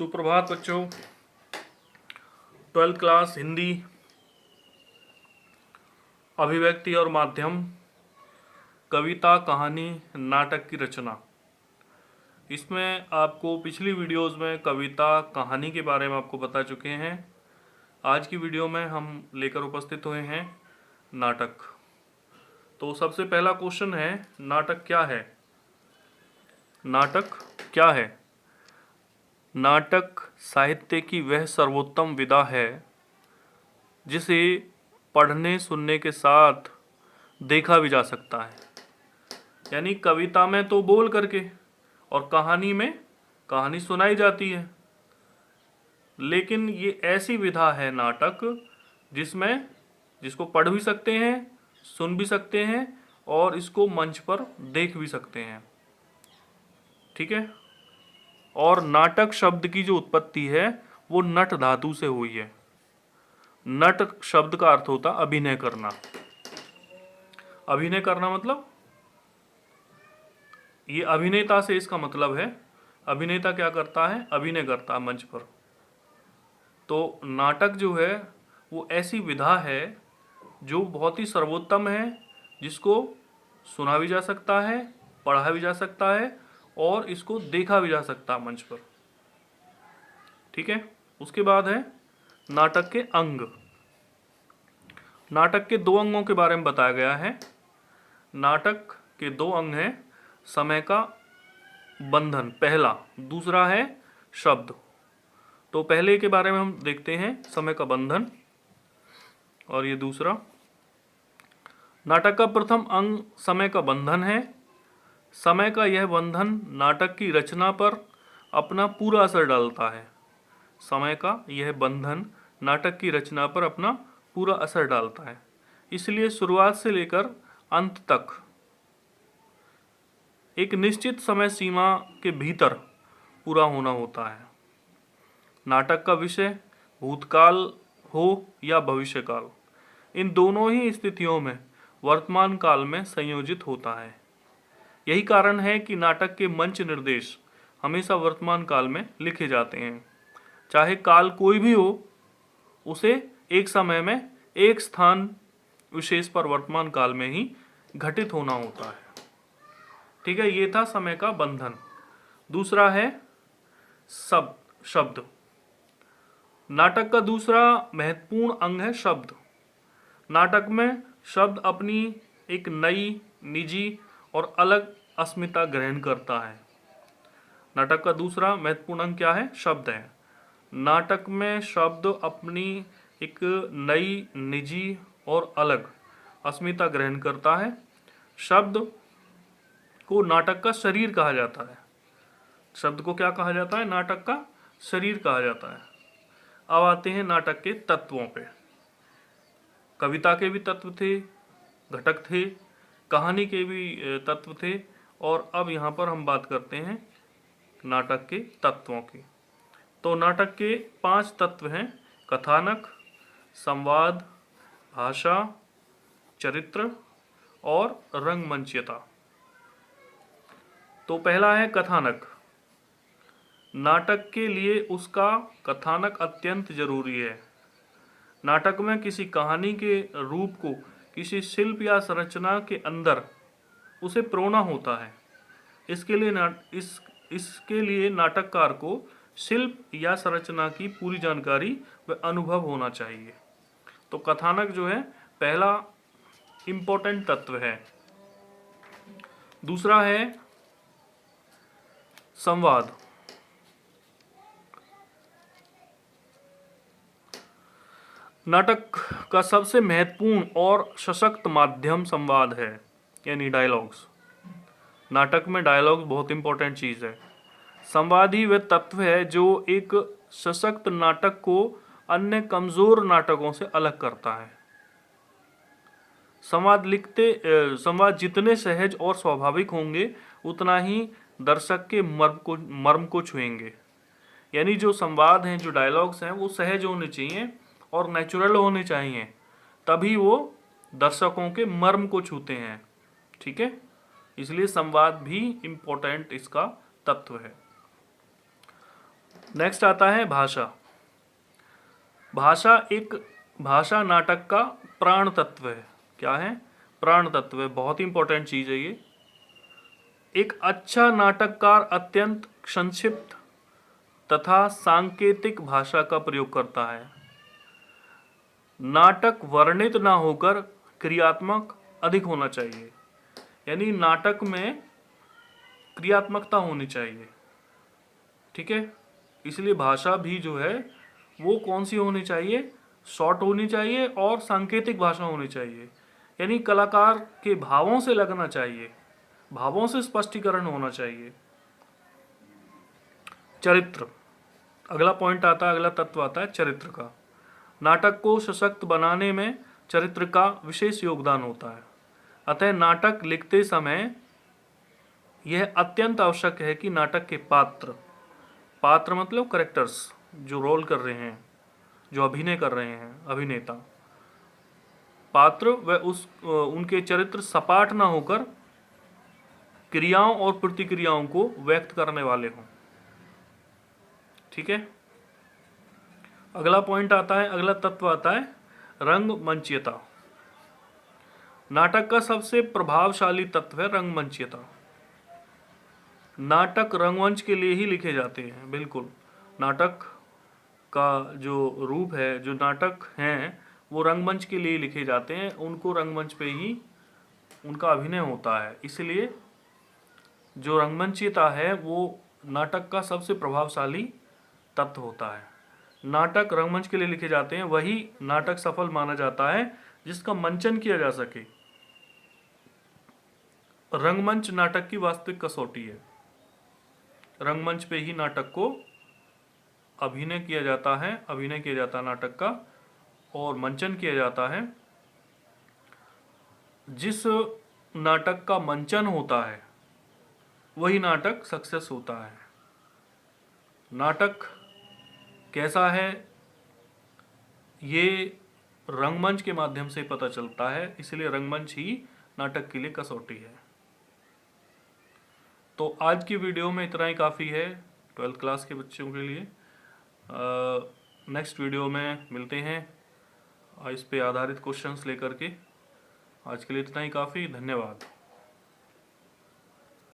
सुप्रभात बच्चों। 12th class Hindi अभिव्यक्ति और माध्यम, कविता, कहानी, नाटक की रचना। इसमें आपको पिछली वीडियोस में कविता, कहानी के बारे में आपको बता चुके हैं। आज की वीडियो में हम लेकर उपस्थित हुए हैं नाटक। तो सबसे पहला क्वेश्चन है, नाटक क्या है? नाटक क्या है? नाटक साहित्य की वह सर्वोत्तम विधा है जिसे पढ़ने सुनने के साथ देखा भी जा सकता है। यानी कविता में तो बोल करके और कहानी में कहानी सुनाई जाती है, लेकिन ये ऐसी विधा है नाटक जिसको पढ़ भी सकते हैं, सुन भी सकते हैं और इसको मंच पर देख भी सकते हैं। ठीक है। और नाटक शब्द की जो उत्पत्ति है वो नट धातु से हुई है। नट शब्द का अर्थ होता अभिनय करना। अभिनय करना मतलब ये अभिनेता से इसका मतलब है। अभिनेता क्या करता है? अभिनय करता है मंच पर। तो नाटक जो है वो ऐसी विधा है जो बहुत ही सर्वोत्तम है, जिसको सुना भी जा सकता है, पढ़ा भी जा सकता है और इसको देखा भी जा सकता है मंच पर। ठीक है। उसके बाद है नाटक के अंग। नाटक के दो अंगों के बारे में बताया गया है। नाटक के दो अंग हैं, समय का बंधन पहला, दूसरा है शब्द। तो पहले के बारे में हम देखते हैं, समय का बंधन, और ये दूसरा। नाटक का प्रथम अंग समय का बंधन है। समय का यह बंधन नाटक की रचना पर अपना पूरा असर डालता है। समय का यह बंधन नाटक की रचना पर अपना पूरा असर डालता है, इसलिए शुरुआत से लेकर अंत तक एक निश्चित समय सीमा के भीतर पूरा होना होता है। नाटक का विषय भूतकाल हो या भविष्यकाल, इन दोनों ही स्थितियों में वर्तमान काल में संयोजित होता है। यही कारण है कि नाटक के मंच निर्देश हमेशा वर्तमान काल में लिखे जाते हैं। चाहे काल कोई भी हो, उसे एक समय में एक स्थान विशेष पर वर्तमान काल में ही घटित होना होता है। ठीक है, ये था समय का बंधन। दूसरा है शब्द। नाटक का दूसरा महत्वपूर्ण अंग है शब्द। नाटक में शब्द अपनी एक नई, निजी और अलग अस्मिता ग्रहण करता है। नाटक का दूसरा महत्वपूर्ण अंग क्या है? शब्द है। नाटक में शब्द अपनी एक नई, निजी और अलग अस्मिता ग्रहण करता है। शब्द को नाटक का शरीर कहा जाता है। शब्द को क्या कहा जाता है? नाटक का शरीर कहा जाता है। अब आते हैं नाटक के तत्वों पे। कविता के भी तत्व थे, घटक थे, कहानी के भी तत्व थे, और अब यहाँ पर हम बात करते हैं नाटक के तत्वों की। तो नाटक के 5 तत्व हैं: कथानक, संवाद, भाषा, चरित्र और रंगमंचयता। तो पहला है कथानक। नाटक के लिए उसका कथानक अत्यंत जरूरी है। नाटक में किसी कहानी के रूप को किसी शिल्प या संरचना के अंदर उसे प्रोना होता है। इसके लिए नाटककार को शिल्प या संरचना की पूरी जानकारी व अनुभव होना चाहिए। तो कथानक जो है पहला इंपॉर्टेंट तत्व है। दूसरा है संवाद। नाटक का सबसे महत्वपूर्ण और सशक्त माध्यम संवाद है, यानी डायलॉग्स। नाटक में डायलॉग बहुत इंपॉर्टेंट चीज़ है। संवाद ही वह तत्व है जो एक सशक्त नाटक को अन्य कमजोर नाटकों से अलग करता है। संवाद जितने सहज और स्वाभाविक होंगे, उतना ही दर्शक के मर्म को छुएंगे। यानी जो संवाद हैं, जो डायलॉग्स हैं, वो सहज होने चाहिए और नेचुरल होने चाहिए, तभी वो दर्शकों के मर्म को छूते हैं। ठीक है, इसलिए संवाद भी इम्पोर्टेंट इसका तत्व है। नेक्स्ट आता है भाषा। भाषा नाटक का प्राण तत्व है। क्या है? प्राण तत्व है। बहुत ही इंपॉर्टेंट चीज है ये। एक अच्छा नाटककार अत्यंत संक्षिप्त तथा सांकेतिक भाषा का प्रयोग करता है। नाटक वर्णित ना होकर क्रियात्मक अधिक होना चाहिए, यानी नाटक में क्रियात्मकता होनी चाहिए। ठीक है, इसलिए भाषा भी जो है वो कौन सी होनी चाहिए? शॉर्ट होनी चाहिए और सांकेतिक भाषा होनी चाहिए, यानी कलाकार के भावों से लगना चाहिए, भावों से स्पष्टीकरण होना चाहिए। चरित्र, अगला पॉइंट आता है, अगला तत्व आता है चरित्र का। नाटक को सशक्त बनाने में चरित्र का विशेष योगदान होता है। अतः नाटक लिखते समय यह अत्यंत आवश्यक है कि नाटक के पात्र मतलब करेक्टर्स, जो रोल कर रहे हैं, जो अभिनय कर रहे हैं, अभिनेता, पात्र व उनके चरित्र सपाट ना होकर क्रियाओं और प्रतिक्रियाओं को व्यक्त करने वाले हों। ठीक है, अगला पॉइंट आता है, अगला तत्व आता है रंगमंचीयता। नाटक का सबसे प्रभावशाली तत्व है रंगमंचीयता। नाटक रंगमंच के लिए ही लिखे जाते हैं। बिल्कुल, नाटक का जो रूप है, जो नाटक हैं, वो रंगमंच के लिए लिखे जाते हैं। उनको रंगमंच पे ही उनका अभिनय होता है। इसलिए जो रंगमंचीयता है वो नाटक का सबसे प्रभावशाली तत्व होता है। नाटक रंगमंच के लिए लिखे जाते हैं, वही नाटक सफल माना जाता है जिसका मंचन किया जा सके। रंगमंच नाटक की वास्तविक कसौटी है। रंगमंच पे ही नाटक को अभिनय किया जाता है नाटक का, और मंचन किया जाता है। जिस नाटक का मंचन होता है वही नाटक सक्सेस होता है। नाटक कैसा है ये रंगमंच के माध्यम से पता चलता है, इसलिए रंगमंच ही नाटक के लिए कसौटी है। तो आज की वीडियो में इतना ही काफ़ी है 12th क्लास के बच्चों के लिए। नेक्स्ट वीडियो में मिलते हैं इस पे आधारित क्वेश्चंस लेकर के। आज के लिए इतना ही काफ़ी। धन्यवाद।